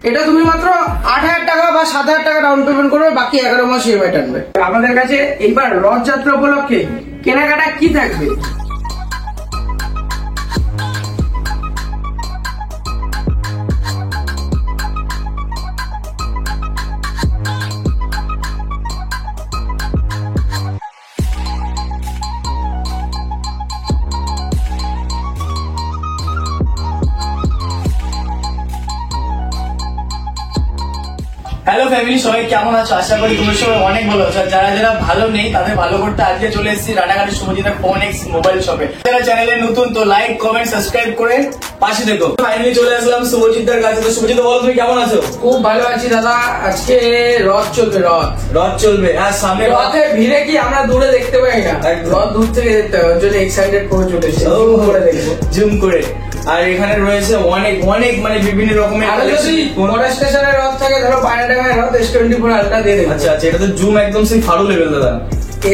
এটা তুমি মাত্র 8,000 টাকা বা 7,000 টাকা ডাউন পেমেন্ট করবে, বাকি 11 মাস ইএমআই টানবে। আমাদের কাছে এইবার রথযাত্রা উপলক্ষে কেনাকাটা কি থাকবে? হ্যালো ফ্যামিলি, সবাই কেমন আছো? আশা করি তোমরা সবাই অনেক ভালো আছো। যারা যারা ভালো নেই তাদের ভালো করতে আজকে চলে এসেছি রানাঘাটের শুভজিতের ফোন এক্স মোবাইল শপে। যারা চ্যানেলে নতুন তো লাইক কমেন্ট সাবস্ক্রাইব করে পাশে দেখো। ফাইনালি চলে আসলাম শুভজিতের কাছে। তো শুভজিৎ বলো, তুমি কেমন আছো? খুব ভালো আছি দাদা। আজকে রথ চলবে, রথ চলবে। আর সামনে রথে ভিড়ে কি আমরা দূরে দেখতে পাই না, রথ দূর থেকে দেখতে হয়, ওর জন্য এক্সাইটেড করে চলে এসেছি দেখবো জুম করে। আর এখানে রয়েছে অনেক অনেক মানে বিভিন্ন রকমের মোটর স্টেশনের রথ থাকে, ধরো পায়রাডাঙ্গার রথ S24 আলট্রা দিয়ে দেখবো। আচ্ছা, এটা তো জুম একদম সেই ফাড়ু লেভেল দাদা।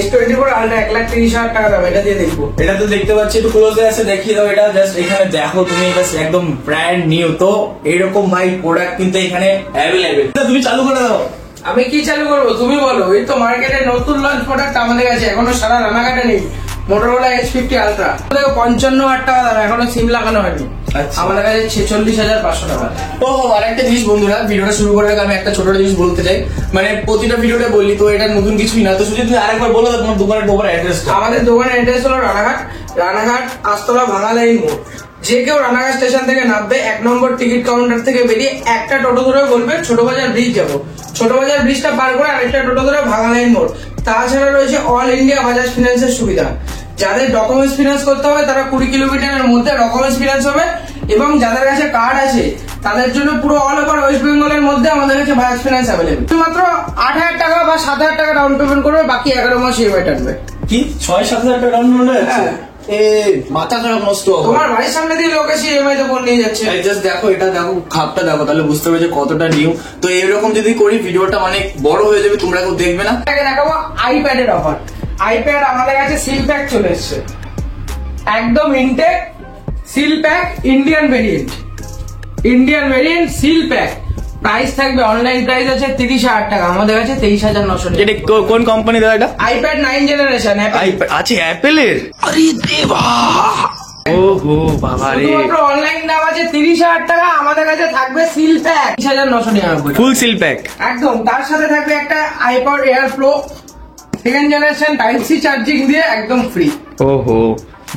S24 আলট্রা 1,30,000 টাকা দাম, এটা দিয়ে দেখবো। এটা তো দেখতে পাচ্ছি, একটু ক্লোজে আছে দেখিয়ে দাও। এটা জাস্ট এখানে দেখো তুমি, একদম ব্র্যান্ড নিউ। তো এইরকম ভাই প্রোডাক্ট কিন্তু এখানে অ্যাভেলেবেল। তুমি চালু করে দাও। আমি কি চালু করবো তুমি বলো? এই তো মার্কেটে নতুন লঞ্চ প্রোডাক্ট আমাদের কাছে, এখনো সারা রানাঘাটে নেই। মোটরোলা H50 আলট্রা 55,000 টাকা দাম, এখনো সিম লাগানো হয়নি। আমাদের কাছে 46,500 টাকা। ও আর একটা জিনিস বন্ধুরা, ভিডিওটা শুরু করার আগে আমি একটা ছোট জিনিস বলতে চাই। মানে প্রতিটা ভিডিওতে বললি তো এটা নতুন কিছুই না। তো শুধু তুমি আরেকবার বলো তোমার দোকানের অ্যাড্রেস। আমাদের দোকানের অ্যাড্রেস হলো রানাঘাট আস্তলা ভাঙালাইন মোড়। যে কেউ রানাঘাট স্টেশন থেকে নামবে, 1 নম্বর টিকিট কাউন্টার থেকে বেরিয়ে একটা টোটো ধরে বলবে ছোট বাজার ব্রিজ যাবো। ছোট বাজার ব্রিজটা পার করে আরেকটা টোটো ধরে ভাঙালাইন মোড়। তাছাড়া রয়েছে অল ইন্ডিয়া বাজাজ ফিন্যান্সের সুবিধা। যাদের ডকুমেন্টস ফিন্যান্স করতে হবে তারা 20 কিলোমিটারের মধ্যে ডকুমেন্টস ফিন্যান্স হবে, এবং যাদের কাছে কার্ড আছে তাদের জন্য পুরো অল ওভার ওয়েস্ট বেঙ্গলের মধ্যে আমাদের কাছে বাজাজ ফিন্যান্স অ্যাভেলেবল। মাত্র 8,000 টাকা বা 7,000 টাকা ডাউন পেমেন্ট করবে, বাকি 11 মাস ইএমআই টানবে। কি 6-7,000 টাকা ডাউন পেমেন্ট? মাথা খারাপ নষ্ট। তোমার বাড়ির সামনে দিয়ে লোক এসে ইএমআই তে ফোন নিয়ে যাচ্ছে। জাস্ট দেখো, এটা দেখো, খাপটা দেখো, তাহলে বুঝতে পারবে যে কতটা নিউ। তো এরকম যদি করি ভিডিওটা অনেক বড় হয়ে যাবে, তোমরা কেউ দেখবে না। দেখাবো আইপ্যাডের অফার। আইপ্যাড আমাদের কাছে সিল প্যাক চলে এসছে, একদম intact seal pack, Indian variant seal pack. Price থাকবে, অনলাইন প্রাইস আছে 30,000 টাকা, আমাদের কাছে 23,900 টাকা। এটা কোন কোম্পানি দাদা? এটা আইপ্যাড 9 জেনারেশন আছে অ্যাপেলের। আরে দেবা, ওহো বাবা রে। শুধুমাত্র অনলাইন দাম আছে 30,000 টাকা, আমাদের কাছে থাকবে seal pack 30,999 full seal pack একদম। তার সাথে থাকবে একটা iPod air flow 2nd generation type C charging দিয়ে একদম ফ্রি। ওহো,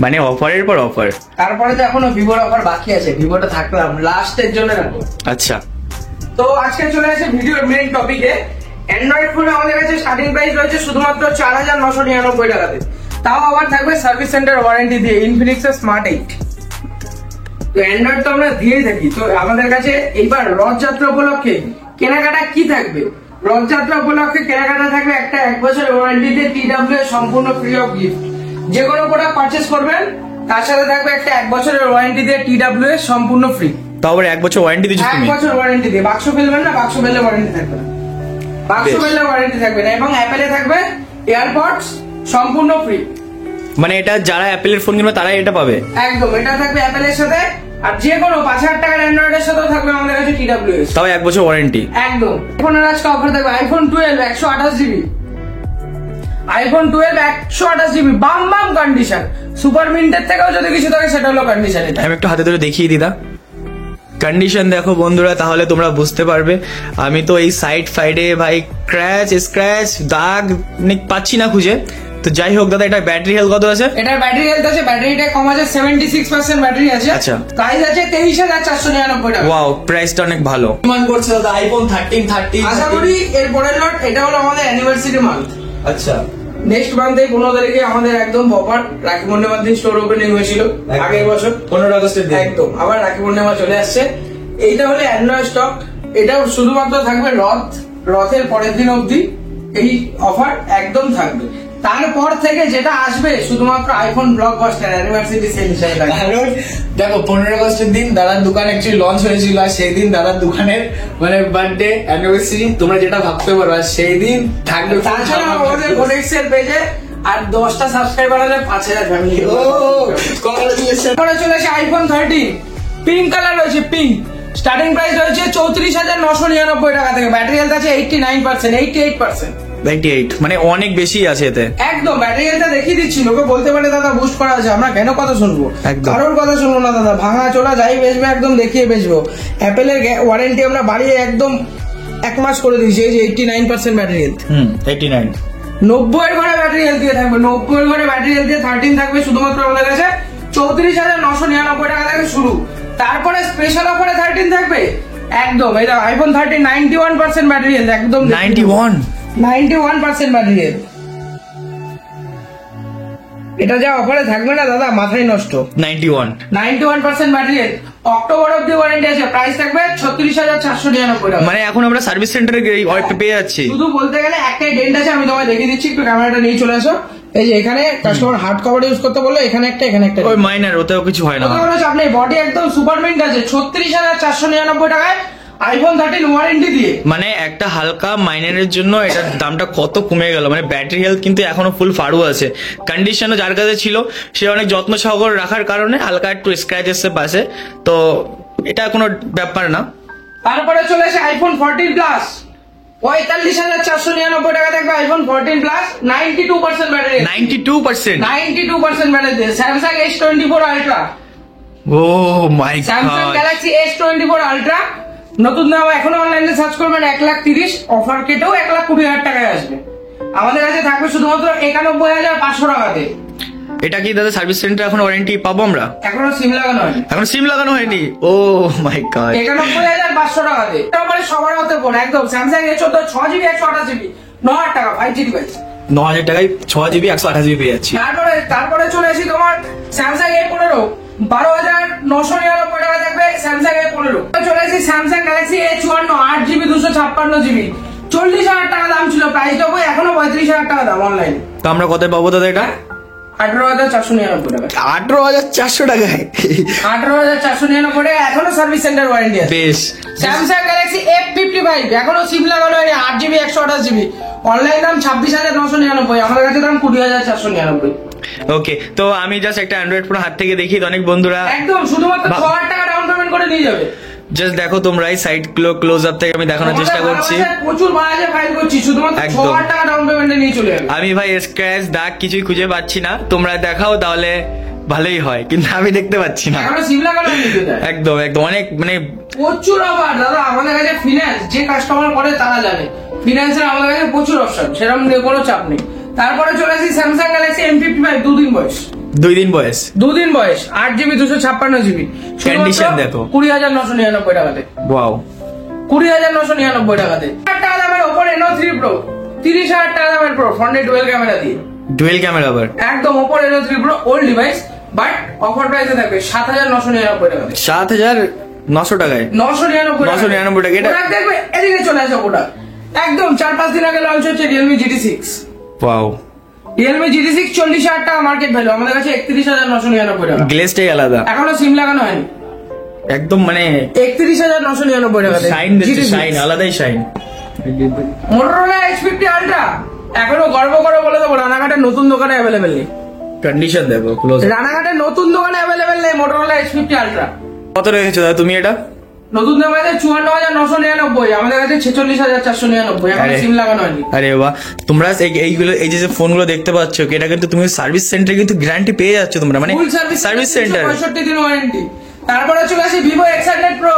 মানে অফারের পর অফার। তারপরে তো এখনো ভিভোর অফার বাকি আছে, ভিভোটা থাকলাম লাস্টের জন্য রাখবো। আচ্ছা, তো আজকে চলে আসে ভিডিওর মেইন টপিকে। অ্যান্ড্রয়েড ফোনে আমাদের কাছে স্টার্টিং প্রাইস রয়েছে শুধুমাত্র 4,999 টাকাতে, তাও আবার থাকবে সার্ভিস সেন্টার ওয়ারেন্টি দিয়ে ইনফিনিক্সের স্মার্ট 8। তো অ্যান্ড্রয়েড তো আমরা দিয়েই থাকি। তো আমাদের কাছে এইবার রথযাত্রা উপলক্ষে কেনাকাটা কি থাকবে? রথযাত্রা উপলক্ষে কেনাকাটা থাকবে একটা 1 বছরের ওয়ারেন্টিতে TWS সম্পূর্ণ ফ্রি অফ গিফট। যে কোনো প্রোডাক্ট পারচেস করবেন তার সাথে থাকবে একটা 1 বছরের ওয়ারেন্টি দিয়ে TWS সম্পূর্ণ ফ্রি। তাও আবার 1 বছর ওয়ারেন্টি দিচ্ছ তুমি? 1 বছর ওয়ারেন্টি দিয়ে। বাক্স ফেলবেন না, বাক্স ফেললে ওয়ারেন্টি থাকবে না, বাক্স ফেললে ওয়ারেন্টি থাকবে না। এবং অ্যাপেলে থাকবে এয়ারপডস সম্পূর্ণ ফ্রি। মানে এটা যারা অ্যাপেলের ফোন কিনবে তারাই এটা পাবে? একদম, এটা থাকবে অ্যাপেলের সাথে। আর যে কোনো 5,000 টাকার অ্যান্ড্রয়েডের সাথেও থাকবে আমাদের কাছে TWS, তাও 1 বছর ওয়ারেন্টি। একদম। ফোনের আজকে অফার থাকবে আইফোন 12 128GB, আইফোন 12 128GB বাম কন্ডিশন। সুপার মিন্টের থেকেও যদি কিছু থাকে সেটা হলো কন্ডিশন। আমি একটু হাতে ধরে দেখিয়ে দিদা কন্ডিশন দেখো বন্ধুরা, তাহলে তোমরা বুঝতে পারবে। আমি তো এই সাইডে ভাই স্ক্র্যাচ দাগ পাচ্ছি না খুঁজে। তো যাই হোক দাদা, এটা ব্যাটারি হেলথ কত আছে? এটা ব্যাটারি হেলথ আছে, ব্যাটারিটা কম আছে, 76% ব্যাটারি আছে। আচ্ছা, প্রাইস আছে 23,499 টাকা। ওয়াও, প্রাইসটা অনেক ভালো। মান করছে দাদা আইফোন 13 আশা করি এর পরের লট। এটা হলো আমাদের অ্যানিভার্সারি মান্থ। আচ্ছা, নেক্সট মান্থে 15 তারিখে আমাদের একদম প্রপার রাখি পূর্ণিমার দিন স্টোর ওপেনিং হয়েছিল আগের বছর 15 আগস্টের দিন। একদম, আবার রাখি পূর্ণিমা চলে আসছে। এইটা হলো অ্যান্ড্রয়েড স্টক। এটাও শুধুমাত্র থাকবে রথের পরের দিন অবধি এই অফার একদম থাকবে। তারপর থেকে যেটা আসবে শুধুমাত্র আইফোন ব্লকবাস্টার অ্যানিভার্সারি সেল হিসেবে থাকবে। দেখো 15 আগস্টের দিন দাদার দোকান অ্যাকচুয়ালি লঞ্চ হয়েছিল, আর সেই দিন দাদার দোকানের মানে বার্থডে অ্যানিভার্সারি তোমরা যেটা ভাবতে পারো, আর সেই দিন থাকবে। তাছাড়া আমাদের ফোনেক্সের পেজে আর 10টা সাবস্ক্রাইবার হলে 5,000 ফ্যামিলি। কংগ্রাচুলেশন। পরে চলে আসে আইফোন 13 পিঙ্ক কালার রয়েছে, পিঙ্ক স্টার্টিং প্রাইস রয়েছে 34,999 টাকা থেকে। ব্যাটারি হেলথ আছে 89%, 88%। 98 মানে অনেক বেশি আছে এতে। একদম ব্যাটারি হেলথটা দেখিয়ে দিচ্ছি, লোকে বলতে পারে দাদা বুস্ট করা আছে, আমরা কেন কথা শুনবো? একদম। কারোর কথা শুনবো না দাদা, ভাঙা চোরা যাই বেচবে একদম দেখিয়ে বেচবো। অ্যাপেলের ওয়ারেন্টি আমরা বাড়িয়ে একদম 1 মাস করে দিয়েছি। এই যে 89% ব্যাটারি হেলথ। 89। 90 এর ঘরে ব্যাটারি হেলথ দিয়ে থাকবে, 90 এর ঘরে ব্যাটারি হেলথ দিয়ে 13 থাকবে শুধুমাত্র আমাদের কাছে 34,999 টাকা থেকে শুরু। তারপরে স্পেশাল অফারে 13 থাকবে একদম। এই দেখো আইফোন 13 91% ব্যাটারি হেলথ একদম 91% ব্যাটারি হেলথ। এটা যা অফারে থাকবে না দাদা মাথায় নষ্ট। 91% ব্যাটারি হেলথ, অক্টোবর অব্দি ওয়ারেন্টি আছে। প্রাইস থাকবে 36,499 টাকা। মানে এখন আমরা সার্ভিস সেন্টারে পেয়ে যাচ্ছি। শুধু বলতে গেলে একটাই ডেন্ট আছে, আমি তোমায় দেখিয়ে দিচ্ছি, একটু ক্যামেরাটা নিয়ে চলে আসো। এই যে এখানে কাস্টমার হার্ড কভার ইউজ করতে বললে এখানে একটা, এখানে একটা, ওই মাইনার, ওতেও কিছু হয় না। কোনো চাপ নেই, বডি একদম সুপার মিন্ট আছে 36,499 টাকায় আইফোন 13 ওয়ারেন্টি দিয়ে। মানে একটা হালকা মাইনারের জন্য এটার দামটা কত কমে গেল। মানে ব্যাটারি হেলথ কিন্তু এখনো ফুল ফাড়ু আছে, কন্ডিশনও যার কাছে ছিল সে অনেক যত্ন সহকারে রাখার কারণে হালকা একটু স্ক্র্যাচ এসে পাশে, তো এটা কোনো ব্যাপার না। তারপরে চলে আসে আইফোন 14 প্লাস, 45,499 টাকা থাকবে আইফোন 14 প্লাস, 92% ব্যাটারি। 92% ব্যাটারি দিয়ে Samsung S24 ultra. Oh my Samsung god, Galaxy S24 ultra নতুন দাম, এখনো অনলাইনে সার্চ করবেন 1,30,000, অফার কেটেও 1,20,000 টাকায় আসবে। আমাদের কাছে থাকবে শুধুমাত্র 91,500 টাকাতে। এটা কি দাদা সার্ভিস সেন্টার এখন ওয়ারেন্টি পাবো আমরা? এখনো সিম লাগানো হয়নি। এখন সিম লাগানো হয়নি? ও মাই গড, 91,500 টাকাতে। তারপরে সবার হাতে ফোন একদম স্যামসাং A14 6GB 128GB 9,000 টাকা 5G ডিভাইস। 9,000 টাকায় 6GB 128GB পেয়ে যাচ্ছি। তারপরে চলে আসি তোমার স্যামসাং A15 12,999 টাকা থাকবে স্যামসাং A15। চলে আসি Samsung Galaxy A54 8GB 256GB 40,000 টাকা দাম ছিল, প্রাইস দেবো এখনো 35,000 টাকা দাম অনলাইনে। তো আমরা কত পাবো দাদা এটা? 18,499 টাকা। 18,400 টাকায়? 18,499 টাকা, এখনো সার্ভিস সেন্টার ওয়ারেন্টি আছে। বেশ। স্যামসাং গ্যালাক্সি F55 এখনো সিম লাগানো হয়নি, 8GB 128GB, অনলাইন দাম 26,999, আমাদের কাছে দাম 20,499। ওকে, তো আমি জাস্ট একটা অ্যান্ড্রয়েড ফোন হাত থেকে দেখি, অনেক বন্ধুরা একদম শুধুমাত্র 6,000 টাকা ডাউন পেমেন্ট করে নিয়ে যাবে। জাস্ট দেখো তোমরা, এই সাইড ক্লোজ আপ থেকে আমি দেখানোর চেষ্টা করছি। প্রচুর বাজারে ফাইল করছি, শুধুমাত্র 6,000 টাকা ডাউন পেমেন্টে নিয়ে চলে যাবে। আমি ভাই স্ক্র্যাচ দাগ কিছুই খুঁজে পাচ্ছি না, তোমরা দেখাও তাহলে ভালোই হয়, কিন্তু আমি দেখতে পাচ্ছি না। এখনো সিম লাগানো হয়নি। একদম অনেক মানে প্রচুর অফার দাদা, আমাদের কাছে ফিনান্স যে কাস্টমার করে তারা জানে, ফিনান্সের আমাদের কাছে প্রচুর অপশন, সেরকম নিয়ে কোনো চাপ নেই। তারপরে চলে আসি স্যামসাং গ্যালাক্সি M55 2 দিন বয়স। 2 দিন বয়স 8GB 256GB, কন্ডিশন দেখো 20,999 টাকাতে। ওয়াও, 20,999 টাকাতে। 1,000 টাকা দামের Oppo Reno3 Pro, 30,000 টাকা দামের প্রো, ফ্রন্টে ডুয়েল ক্যামেরা দিয়ে। ডুয়েল ক্যামেরা আবার একদম Oppo Reno3 Pro old device, but offer প্রাইসে থাকবে 7,999 টাকাতে। 7,900 টাকায়? 999 টাকা। এটা দেখবে এদিকে চলে আসো ওটা একদম 4-5 দিন আগে লঞ্চ হচ্ছে Realme GT6। Wow, Realme GT6 40,000 টাকা মার্কেট ভ্যালু, আমাদের কাছে 31,999 টাকা। গ্লেজটাই আলাদা, এখনো সিম লাগানো হয়নি। একদম মানে 31,999 টাকা। শাইন দিচ্ছে, শাইন আলাদাই শাইন। Motorola H50 Ultra এখনো গর্ব করে বলে দেবো রানাঘাটের নতুন দোকানে অ্যাভেলেবেল নেই। কন্ডিশন দেখো ক্লোজ। রানাঘাটের নতুন দোকানে অ্যাভেলেবেল নেই Motorola H50 Ultra। কত রেখেছো দাদা তুমি এটা? নতুন দাম আছে 54,999, আমাদের কাছে 46,499, এখন সিম লাগানো হয়নি। আরে বাহ, তোমরা এইগুলো এই যে ফোনগুলো দেখতে পাচ্ছ, এটা কিন্তু তুমি সার্ভিস সেন্টারে কিন্তু গ্যারান্টি পেয়ে যাচ্ছ তোমরা, মানে ফুল সার্ভিস সেন্টার 65 দিন ওয়ারেন্টি। তারপরে চলে আসি Vivo X100 Pro,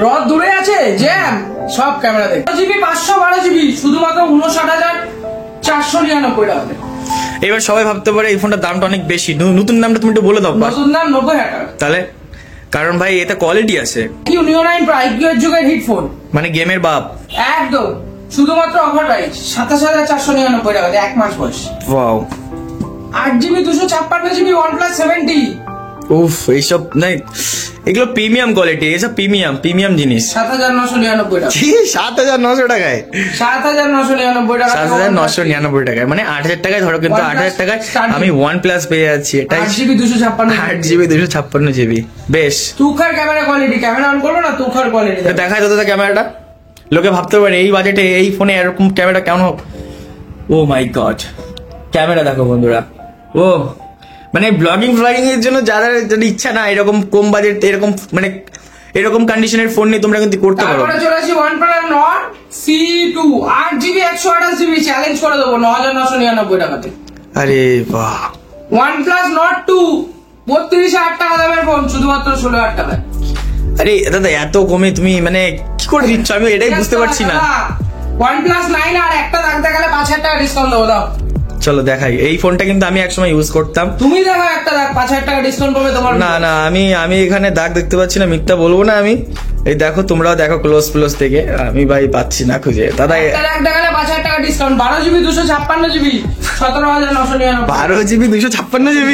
রদ দূরে আছে জ্যাম, সব ক্যামেরা দেখে 6GB 512GB শুধুমাত্র 59,499 টাকাতে। এবার সবাই ভাবতে পারে এই ফোনটার দামটা অনেক বেশি, নতুন দামটা তুমি একটু বলে দাও। নতুন দাম 90,000 টাকা। তাহলে কারণ ভাই এতে কোয়ালিটি আছে। Neo 9 Pro IQ এর যুগের হিট ফোন, মানে গেমের বাপ একদম শুধুমাত্র অফার প্রাইস 27,499 টাকাতে, 1 মাস বয়স। Wow, 8GB 256GB OnePlus 70। উফ, এইসব নাই, এগুলো প্রিমিয়াম কোয়ালিটি, এসব প্রিমিয়াম জিনিস। 7,999 টাকা। 7,900 টাকায়? 7,999 টাকা। 7,999 টাকায় মানে 8,000 টাকায় ধরো, কিন্তু 8,000 টাকায় আমি OnePlus পেয়ে যাচ্ছি। এটাই 8GB 256। 8GB 256GB, বেশ। তুখার ক্যামেরা কোয়ালিটি, ক্যামেরা অন করবো না, তুখার কোয়ালিটি দেখায় তো দাদা ক্যামেরাটা, লোকে ভাবতে পারে এই বাজেটে এই ফোনে এরকম ক্যামেরা কেমন হোক। ও মাই গড, ক্যামেরা দেখো বন্ধুরা। ও মানে ব্লগিং এর জন্য যারা ইচ্ছা না এরকম কম বাজেট, এরকম মানে এরকম কন্ডিশনের ফোন নিয়ে তোমরা কিন্তু করতে পারো। তারপরে চলে আসি OnePlus Nord C2 8GB 128GB challenge করে দেবো 9999 টাকাতে। আরে বাহ, OnePlus Nord 2 32,000 টাকা দামের ফোন শুধুমাত্র 16,000 টাকায়। আরে দাদা এত কমে তুমি মানে কি করে দিচ্ছ, আমি এটাই বুঝতে পারছি না। OnePlus 9 আর একটা রাখতে গেলে 5,000 টাকা ডিসকাউন্ট দেবো, দাও। চলো দেখাই, এই ফোনটা কিন্তু আমি একসময় ইউজ করতাম। তুমি দেখো একটা দাগ 5,000 টাকা ডিসকাউন্ট পাবে তোমার। না না, আমি এখানে দাগ দেখতে পাচ্ছি না, মিথ্যা বলবো না আমি। এই দেখো, তোমরাও দেখো ক্লোজ প্লোজ থেকে, আমি ভাই পাচ্ছি না খুঁজে। দাদা একটা রাখতে গেলে 5,000 টাকা discount, 12GB 256GB 17,999। 12GB 256GB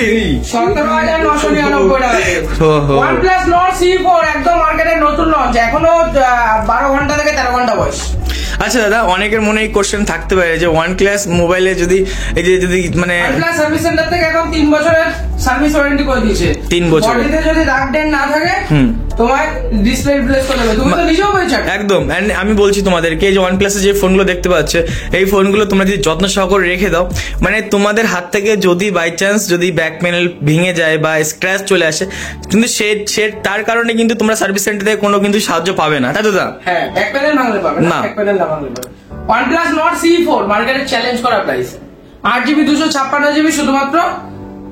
17,999 টাকা। ওহো। OnePlus Nord C4 একদম মার্কেটের নতুন লঞ্চ, এখনো 12 ঘন্টা থেকে 13 ঘন্টা বয়স। আচ্ছা দাদা, অনেকের মনে এই কোশ্চেন থাকতে পারে যে OnePlus মোবাইলে যদি এই যে যদি মানে OnePlus সার্ভিস সেন্টার থেকে এখন 3 বছরের সার্ভিস ওয়ারেন্টি করে দিয়েছে। 3 বছরের। বডিতে যদি দাগ ডেন না থাকে তোমার ডিসপ্লে রিপ্লেস করে দেবে, তুমি তো নিজেও বলছো। একদম। এন্ড আমি বলছি তোমাদেরকে, এই যে OnePlus এর যে ফোনগুলো দেখতে পাচ্ছ, এই ফোনগুলো তোমরা যদি যত্ন সহকারে রেখে দাও, মানে তোমাদের হাত থেকে যদি বাই চান্স যদি ব্যাক প্যানেল ভেঙে যায় বা স্ক্র্যাচ চলে আসে, কিন্তু সে তার কারণে কিন্তু তোমরা সার্ভিস সেন্টার থেকে কোনো কিন্তু সাহায্য পাবে না, তাই তো দা? হ্যাঁ, ব্যাক প্যানেল ভাঙলে পাবে না, ব্যাক প্যানেল না ভাঙলে পাবে। OnePlus Nord C4 মার্কেটে চ্যালেঞ্জ করা প্রাইস 8GB 256GB শুধুমাত্র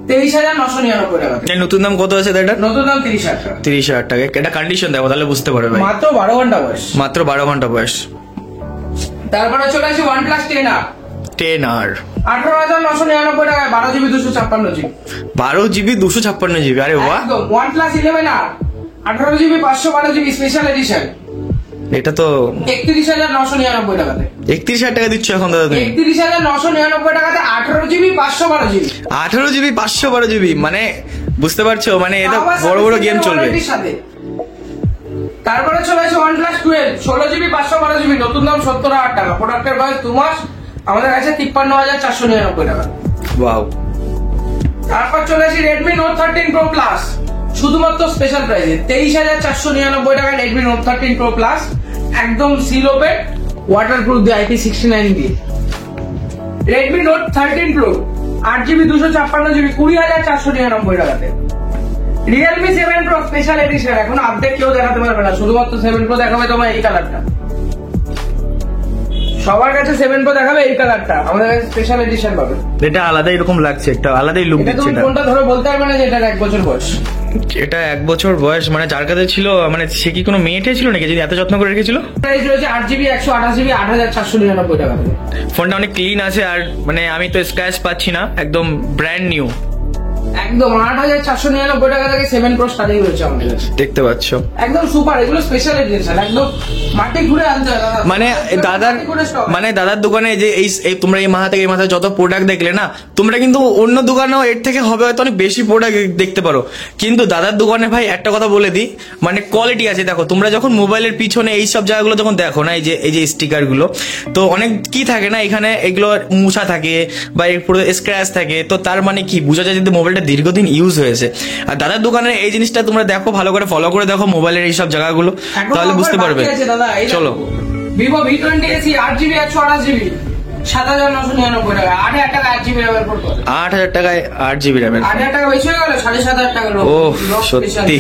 23,999 টাকা। এই নতুন দাম কত আছে এটা? নতুন দাম 30,000 টাকা। 30,000 টাকা। এটা কন্ডিশন দেখো, তাহলে বুঝতে পারবে ভাই। মাত্র 12 ঘন্টা বয়স। মাত্র 12 ঘন্টা বয়স। তারপরে চলে আসি OnePlus 10R 10R 18,999 টাকায় 12GB 256GB। 12GB 256GB, আরে বাহ। একদম। OnePlus 11R 18GB 512GB special edition, এটা তো 31,999 টাকাতে। 31,000 টাকা দিচ্ছ এখন দাদা তুমি? 31,999 টাকাতে 18GB 512GB। 18GB 512GB, মানে বুঝতে পারছো, মানে এটা বড় বড় গেম চলবে। তারপরে চলে আসে OnePlus 12 16GB 512GB নতুন দাম 70,000 টাকা। প্রোডাক্টের বয়স 2 মাস, আমাদের কাছে 53,499 টাকা। ওয়াও। তারপর চলে আসি Redmi Note 13 Pro Plus শুধুমাত্র স্পেশাল প্রাইসে 23,499 টাকায় Redmi Note 13 Pro Plus, একদম সিল ওপেন ওয়াটারপ্রুফ দিয়ে IP69 দিয়ে। Redmi Note 13 Pro 8GB 256GB 20,499 টাকাতে। Realme 7 Pro স্পেশাল এডিশন, এখন আপডেট কেউ দেখাতে পারবে না, শুধুমাত্র 7 Pro দেখাবে তোমার এই কালারটা। সবার কাছে 7 Pro দেখাবে এই কালারটা, আমাদের কাছে স্পেশাল এডিশন পাবে। এটা আলাদা এরকম লাগছে, একটা আলাদাই লুক এটা দিচ্ছে তুমি এটা। কোনটা ধরে বলতে পারবে না যে এটা 1 বছর বয়স। এটা 1 বছর বয়স, মানে যার কাছে ছিল, মানে সে কি কোনো মেয়েটে ছিল নাকি যদি এত যত্ন করে রেখেছিল? প্রাইস রয়েছে 8GB 128GB 8,499 টাকা। ফোনটা অনেক ক্লিন আছে, আর মানে আমি তো স্ক্র্যাচ পাচ্ছি না, একদম ব্র্যান্ড নিউ। একদম 8,499 টাকা থেকে 7 Pro স্টার্টিং রয়েছে আমাদের কাছে। দেখতে পাচ্ছ একদম সুপার, এগুলো স্পেশাল এডিশন, একদম মাটি ঘুরে আনতে হয় দাদা। মানে দাদার দোকানে যে এই তোমরা এই মাথা থেকে এই মাথায় যত প্রোডাক্ট দেখলে না, তোমরা কিন্তু অন্য দোকানেও এর থেকে হবে হয়তো অনেক বেশি প্রোডাক্ট দেখতে পারো, কিন্তু দাদার দোকানে ভাই একটা কথা বলে দিই, মানে কোয়ালিটি আছে। দেখো তোমরা যখন মোবাইলের পিছনে এই সব জায়গাগুলো যখন দেখো না, এই যে স্টিকার গুলো, তো অনেক কি থাকে না, এখানে এগুলো মুছা থাকে বা এর পুরো স্ক্র্যাচ থাকে, তো তার মানে কি বোঝা যায় যে মোবাইলটা দীর্ঘদিন ইউজ হয়েছে। আর দাদার দোকানের এই জিনিসটা তোমরা দেখো, ভালো করে ফলো করে দেখো মোবাইলের এই সব জায়গাগুলো, তাহলে বুঝতে পারবে। চলো Vivo V20 SE 8GB 128GB 7,999 টাকা। 8,000 টাকা 8GB র্যামের পর 8,000 টাকায় 8GB র্যামের। 8,000 টাকা বেশি হয়ে গেল, 7,500 টাকা। ওহ সত্যি।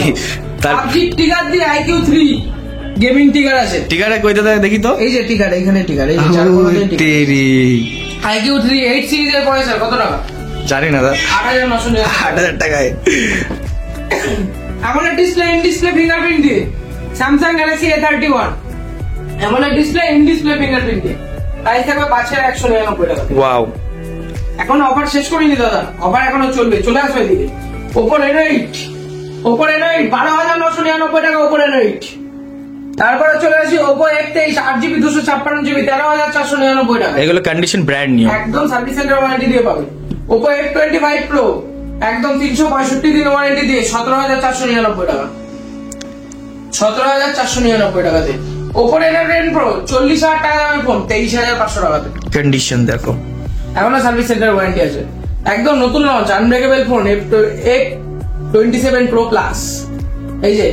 তার PUBG টিকার দিয়ে IQ3 গেমিং টিকার আছে। টিকাটা কই দাদা দেখি তো? এই যে টিকার, এখানে টিকার, এই যে 4 কোণের টিকার। তেরি IQ3 8 সিরিজের প্রসেসর কত টাকা? জানি না দাদা। 8,999 8,000 টাকায়। এমন ডিসপ্লে ইন ডিসপ্লে ফিঙ্গারপ্রিন্ট দিয়ে Samsung Galaxy A31, এমন ডিসপ্লে ইন ডিসপ্লে ফিঙ্গারপ্রিন্ট দিয়ে প্রাইস থাকবে 5,199 টাকা। ওয়াও। এখন অফার শেষ করিনি দাদা, অফার এখনো চলবে, চলে আসবে এদিকে। Oppo Reno8 12,999 টাকা Oppo Reno8। তারপরে চলে আসি Oppo F23 8GB 256GB 13,499 টাকা। এগুলো কন্ডিশন ব্র্যান্ড নিউ, একদম সার্ভিস সেন্টার ওয়ারেন্টি দিয়ে পাবে। Oppo F25 Pro একদম 365 দিন ওয়ারেন্টি দিয়ে 17,499 টাকা। 17,499 টাকাতে। Oppo Reno10 Pro 40,000 টাকা দামের ফোন 23,500 টাকাতে। কন্ডিশন দেখো, এখনো সার্ভিস সেন্টার ওয়ারেন্টি আছে। একদম নতুন launch unbreakable phone F27 Pro Plus, এই যে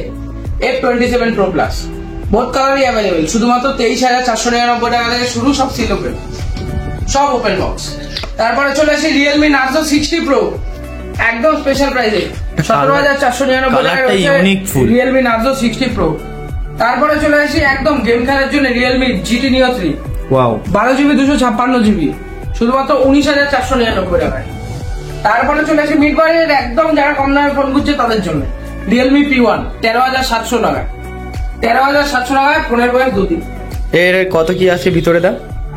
F27 Pro Plus বহুত কালারই অ্যাভেলেবেল, শুধুমাত্র 23,499 টাকা থেকে শুরু, সব সিল ওপেন, সব ওপেন বক্স। তারপরে চলে আসি Realme Narzo 60 Pro একদম স্পেশাল প্রাইসে 17,499 কালারটা টাকায় unique full। Realme Narzo 60 pro. তারপরে চলে আসি একদম গেম খেলার জন্য Realme GT Neo 3 wow 12GB 256GB শুধুমাত্র 19,499 টাকায়। তারপরে চলে আসি মিড বাজেট একদম যারা কম দামে ফোন খুঁজছে তাদের জন্য রিয়েলমি P1 13,700 টাকায়। 13,700 টাকায় ফোনের বয়স 2 দিন। এর কত কি আছে ভিতরে দা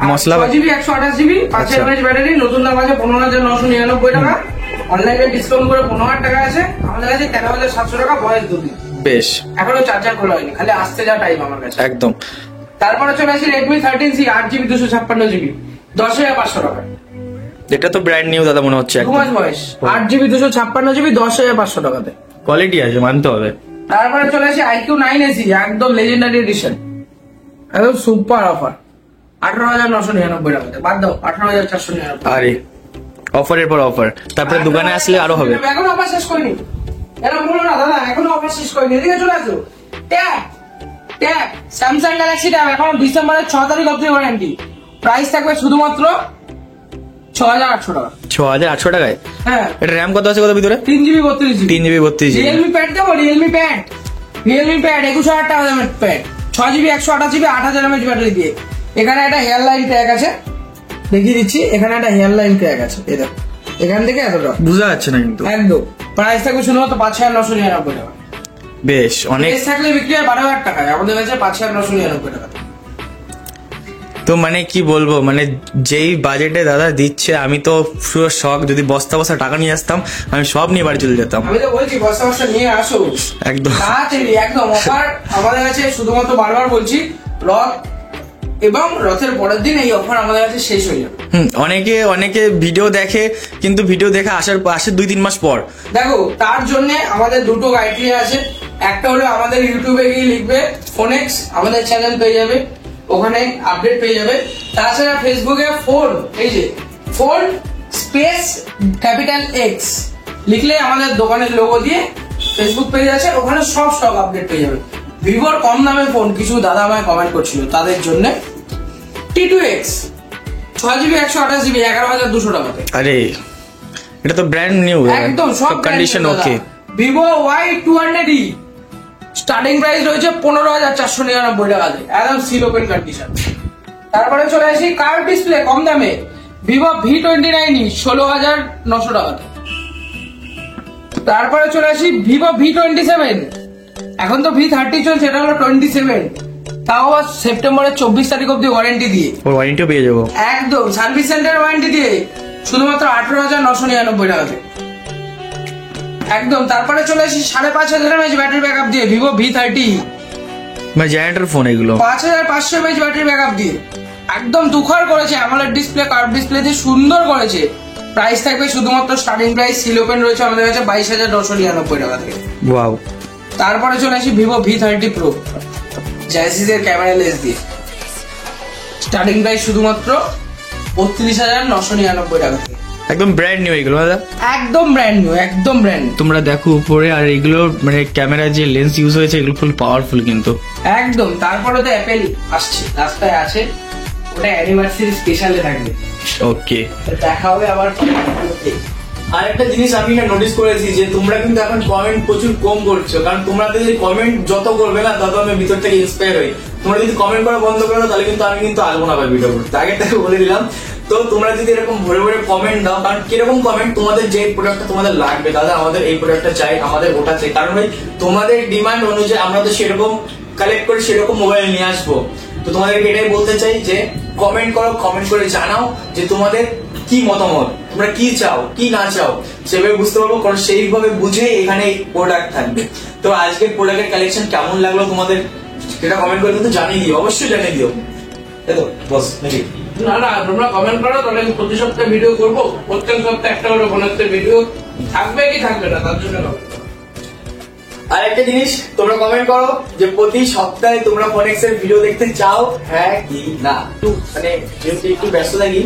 মশলা? 6GB 128GB 5000 mAh ব্যাটারি, নতুন দাম আছে 15,999 টাকা, অনলাইনে ডিসকাউন্ট করে 15,000 টাকা আছে, আমাদের কাছে 13,700 টাকা বয়স 2 দিন। বেশ এখনো চার্জার খোলা হয়নি, খালি আসতে যা টাইম আমার কাছে। একদম। তারপরে চলে আসি Redmi 13C 8GB 256GB 10,500 টাকা। এটা তো ব্র্যান্ড নিউ দাদা মনে হচ্ছে 2 একদম। মাস বয়স 8GB 256GB 10,500 টাকাতে। কোয়ালিটি আছে মানতে হবে। তারপরে চলে আসি IQ 9AC একদম লেজেন্ডারি এডিশন, একদম সুপার অফার 18,999 টাকাতে। বাদ দাও 18,499। আরে অফারের পর অফার, তারপরে দোকানে আসলে আরো হবে। এখনো অফার শেষ করিনি, এরা বলো না দাদা এখনো অফার শেষ করিনি, এদিকে চলে আসো। Tab tab Samsung Galaxy tab এখন ডিসেম্বরের 6 তারিখ অব্দি ওয়ারেন্টি, প্রাইস থাকবে শুধুমাত্র 6,800 টাকা। 6,800 টাকায়? হ্যাঁ। এটা র্যাম কত আছে কত ভিতরে? 3GB 32GB। 3GB 32GB। Realme pad দেবো, রিয়েলমি প্যাড 21,000 টাকা দামের pad, 6GB 128GB 8,000 mAh battery দিয়ে। এখানে একটা হেয়ার লাইন ট্যাগ আছে, দেখিয়ে দিচ্ছি, এখানে একটা হেয়ার লাইন ট্যাগ আছে, এই দেখো এখান থেকে এতটা বোঝা যাচ্ছে না কিন্তু। একদম প্রাইস থাকবে শুধুমাত্র 5,999 টাকা। বেশ অনেক। বেশ থাকলে বিক্রি হয় 12,000 টাকায়, আমাদের কাছে 5,999 টাকা। তো মানে কি বলবো, মানে যেই বাজেটে দাদা দিচ্ছে আমি তো পুরো শখ। যদি বস্তা বস্তা টাকা নিয়ে আসতাম আমি সব নিয়ে বাড়ি চলে যেতাম। আমি তো বলছি বস্তা বস্তা নিয়ে আসো একদম। তাড়াতাড়ি, একদম অফার আমাদের কাছে শুধুমাত্র বারবার বলছি রথ এবং রথের পরের দিন এই অফার আমাদের কাছে শেষ হয়ে যাবে। অনেকে ভিডিও দেখে কিন্তু ভিডিও দেখে আসার 2-3 মাস পর। দেখো তার জন্য আমাদের দুটো ক্রাইটেরিয়া আছে, একটা হলো আমাদের ইউটিউবে গিয়ে লিখবে ফোনেক্স, আমাদের চ্যানেল পেয়ে যাবে, ওখানে আপডেট পেয়ে যাবে। তাছাড়া ফেসবুকে ফোন, এই যে ফোন স্পেস ক্যাপিটাল এক্স লিখলে আমাদের দোকানের লোগো দিয়ে ফেসবুক পেজ আছে, ওখানে সব স্টক আপডেট পেয়ে যাবে। ভিভোর কম দামের ফোন কিছু দাদা আমায় কমেন্ট করছিল, তাদের জন্য T2X 6GB 128GB 11,200 টাকাতে। আরে এটা তো ব্র্যান্ড নিউ, একদম সব কন্ডিশন ওকে। ভিভো Y200E স্টার্টিং প্রাইস রয়েছে 15,499 টাকাতে, একদম সিল ওপেন কন্ডিশন। তারপরে চলে আসি কার্ভ ডিসপ্লে কম দামে ভিভো V29E 16,900 টাকাতে। তারপরে চলে আসি ভিভো V27, এখন তো V30 চলছে, এটা হলো 27, তাও আবার সেপ্টেম্বরের 24 তারিখ অব্দি ওয়ারেন্টি দিয়ে, ওর ওয়ারেন্টিও পেয়ে যাবো একদম সার্ভিস সেন্টার ওয়ারেন্টি দিয়ে, শুধুমাত্র 18,999 টাকাতে একদম। তারপরে চলে আসি 5,500 mAh ব্যাটারি ব্যাকআপ দিয়ে ভিভো V30, মানে জায়ান্টের ফোন এগুলো, 5,500 mAh ব্যাটারি ব্যাকআপ দিয়ে একদম দুখার করেছে, AMOLED ডিসপ্লে কার্ভ ডিসপ্লে দিয়ে সুন্দর করেছে। প্রাইস থাকবে শুধুমাত্র স্টার্টিং প্রাইস সিল ওপেন রয়েছে আমাদের কাছে 22,999 টাকা থেকে। ওয়াও। তারপরে চলে আসি ভিভো V30 প্রো জ্যাসিসের ক্যামেরা লেন্স দিয়ে, স্টার্টিং প্রাইস শুধুমাত্র 32,999 টাকা থেকে। একদম ব্র্যান্ড নিউ এগুলো দাদা, একদম ব্র্যান্ড নিউ, একদম ব্র্যান্ড নিউ। তোমরা দেখো উপরে, আর এগুলো মানে ক্যামেরা যে লেন্স ইউজ হয়েছে এগুলো ফুল পাওয়ারফুল কিন্তু একদম। তারপরে তো অ্যাপেল আসছে, রাস্তায় আছে, ওটা অ্যানিভার্সারি স্পেশালে থাকবে। ওকে, দেখা হবে আবার। আরেকটা জিনিস আমি না নোটিস করেছি যে তোমরা কিন্তু এখন কমেন্ট প্রচুর কম করছো, কারণ তোমরা যদি কমেন্ট যত করবে না তত আমি ভিতর থেকে ইন্সপায়ার হই। তোমরা যদি কমেন্ট করা বন্ধ করো তাহলে কিন্তু আমি কিন্তু আসবো না ভাই ভিডিও করতে, আগের থেকে বলে দিলাম। তো তোমরা যদি এরকম ভরে ভরে কমেন্ট দাও, কারণ কিরকম কমেন্ট, তোমাদের যে প্রোডাক্টটা তোমাদের লাগবে, দাদা আমাদের এই প্রোডাক্টটা চাই, আমাদের ওটা চাই, কারণ ভাই তোমাদের ডিমান্ড অনুযায়ী আমরা তো সেরকম কালেক্ট করে সেরকম মোবাইল নিয়ে আসবো। তো তোমাদেরকে এটাই বলতে চাই যে কমেন্ট করো, কমেন্ট করে জানাও যে তোমাদের কি মতামত, তোমরা কি চাও কি না চাও, সেভাবে বুঝতে পারবো, কারণ সেইভাবে বুঝে এখানে প্রোডাক্ট থাকবে। তো আজকের প্রোডাক্টের কালেকশন কেমন লাগলো তোমাদের সেটা কমেন্ট করে কিন্তু জানিয়ে দিও, অবশ্যই জানিয়ে দিও। তো বস নাকি না না, তোমরা কমেন্ট করো, তাহলে আমি প্রতি সপ্তাহে ভিডিও করবো, প্রত্যেক সপ্তাহে একটা করে বোনাসের ভিডিও থাকবে কি থাকবে না তার জন্য। আর একটা জিনিস তোমরা কমেন্ট করো যে প্রতি সপ্তাহে তোমরা ফোনেক্স এর ভিডিও দেখতে চাও, হ্যাঁ কি না। মানে যেহেতু একটু ব্যস্ত থাকি,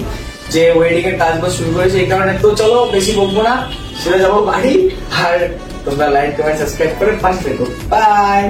যে ওয়েডিং এর কাজ বাজ শুরু করেছে এই কারণে, তো চলো বেশি বকবো না, চলে যাবো বাড়ি। আর তোমরা লাইক কমেন্ট সাবস্ক্রাইব করে পাশে থেকো, বাই।